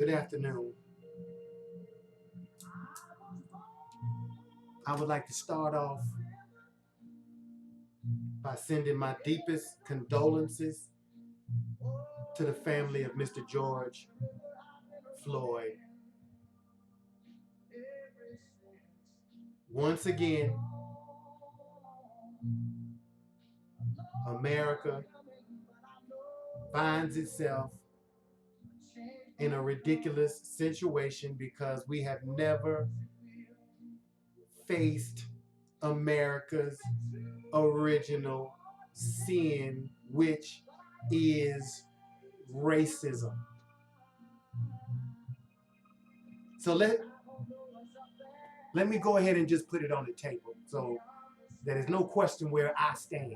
Good afternoon. I would like to start off by sending my deepest condolences to the family of Mr. George Floyd. Once again, America finds itself in a ridiculous situation because we have never faced America's original sin, which is racism. So let me go ahead and just put it on the table so there is no question where I stand.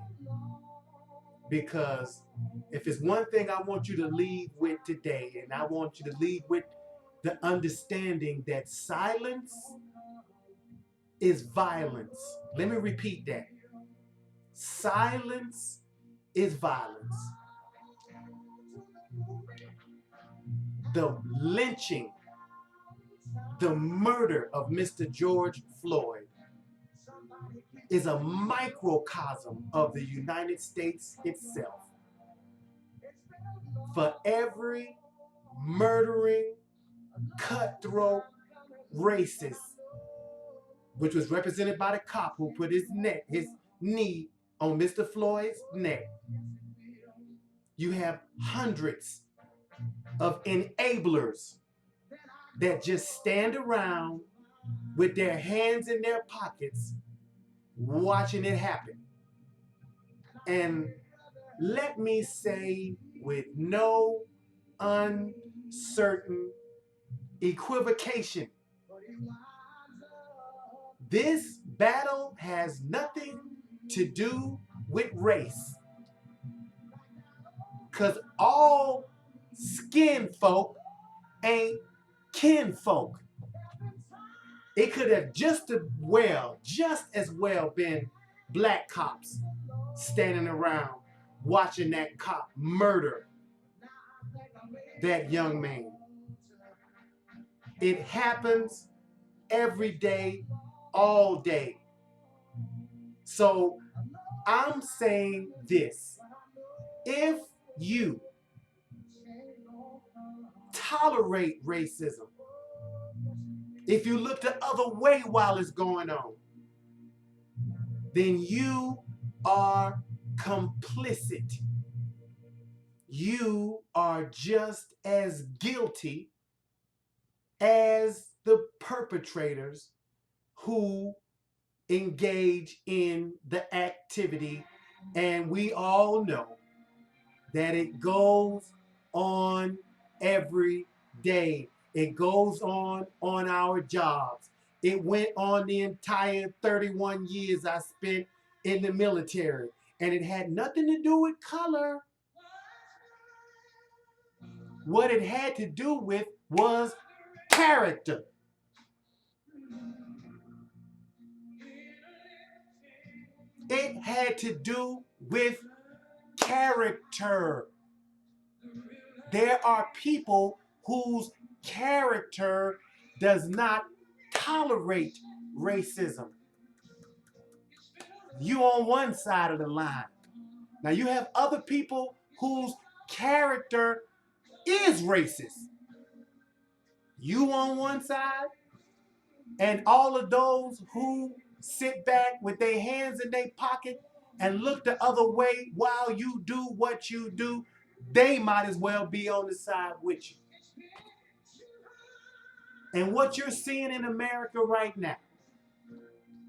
Because if it's one thing I want you to leave with today, and I want you to leave with the understanding that silence is violence. Let me repeat that. Silence is violence. The lynching, the murder of Mr. George Floyd is a microcosm of the United States itself. For every murdering, cutthroat racist, which was represented by the cop who put his knee on Mr. Floyd's neck, you have hundreds of enablers that just stand around with their hands in their pockets watching it happen. And let me say with no uncertain equivocation, this battle has nothing to do with race. Because all skin folk ain't kinfolk. It could have just as well been black cops standing around watching that cop murder that young man. It happens every day, all day. So I'm saying this. If you tolerate racism, if you look the other way while it's going on, then you are complicit. You are just as guilty as the perpetrators who engage in the activity. And we all know that it goes on every day. It goes on our jobs. It went on the entire 31 years I spent in the military. And it had nothing to do with color. What it had to do with was character. It had to do with character. There are people whose character does not tolerate racism. You on one side of the line. Now you have other people whose character is racist. You on one side, and all of those who sit back with their hands in their pocket and look the other way while you do what you do, they might as well be on the side with you. And what you're seeing in America right now,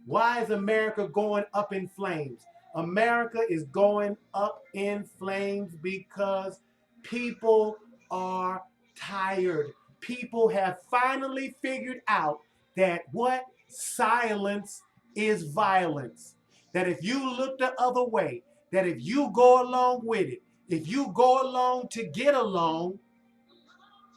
why is America going up in flames? America is going up in flames because people are tired. People have finally figured out that what? Silence is violence. That if you look the other way, that if you go along with it, if you go along to get along,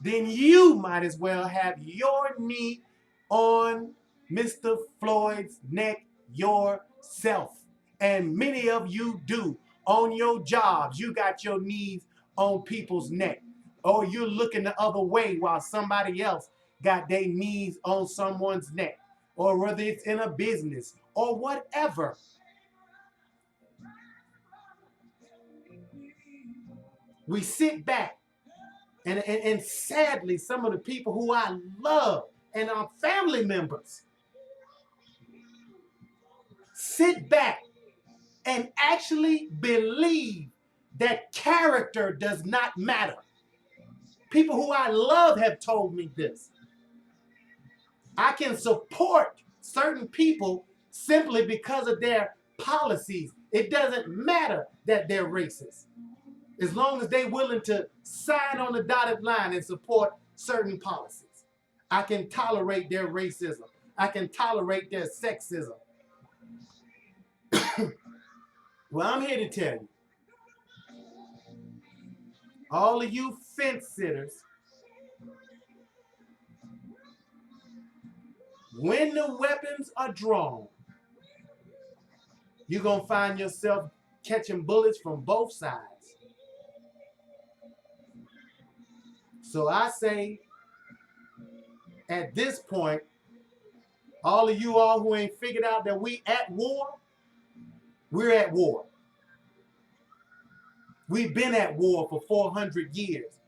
then you might as well have your knee on Mr. Floyd's neck yourself. And many of you do. On your jobs, you got your knees on people's neck. or you're looking the other way while somebody else got their knees on someone's neck, or whether it's in a business or whatever. We sit back and sadly, some of the people who I love and our family members sit back and actually believe that character does not matter. People who I love have told me this. I can support certain people simply because of their policies. It doesn't matter that they're racist. As long as they're willing to sign on the dotted line and support certain policies. I can tolerate their racism. I can tolerate their sexism. Well, I'm here to tell you, all of you fence sitters, when the weapons are drawn, you're going to find yourself catching bullets from both sides. So I say, at this point, all of you all who ain't figured out that we at war, we're at war. We've been at war for 400 years.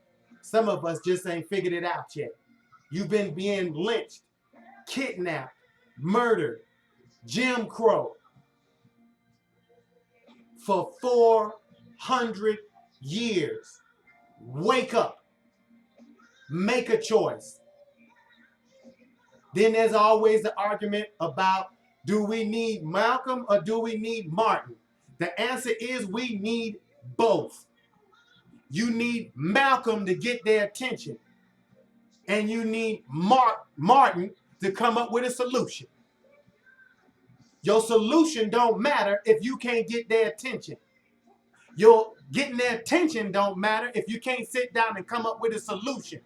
Some of us just ain't figured it out yet. You've been being lynched, kidnapped, murdered, Jim Crow for 400 years. Wake up. Make a choice. Then there's always the argument about, do we need Malcolm or do we need Martin? The answer is we need both. You need Malcolm to get their attention, and you need Martin to come up with a solution. Your solution don't matter if you can't get their attention. Your getting their attention don't matter if you can't sit down and come up with a solution.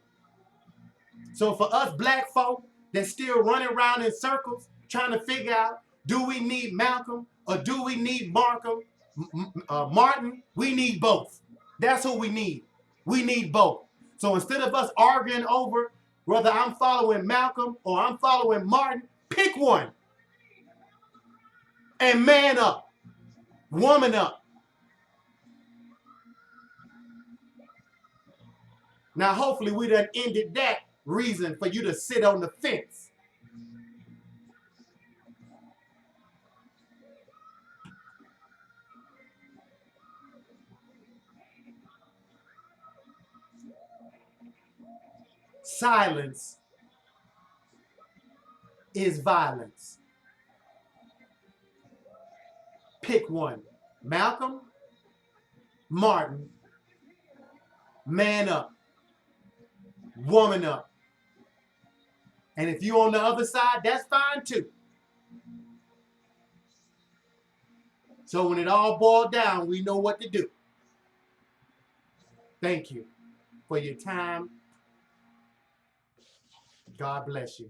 So for us black folk that's still running around in circles trying to figure out, do we need Malcolm or do we need Martin? We need both. That's who we need. We need both. So instead of us arguing over whether I'm following Malcolm or I'm following Martin, pick one. And man up. Woman up. Now hopefully we done ended that reason for you to sit on the fence. Silence is violence. Pick one. Malcolm, Martin, man up, woman up. And if you're on the other side, that's fine too. So when it all boils down, we know what to do. Thank you for your time. God bless you.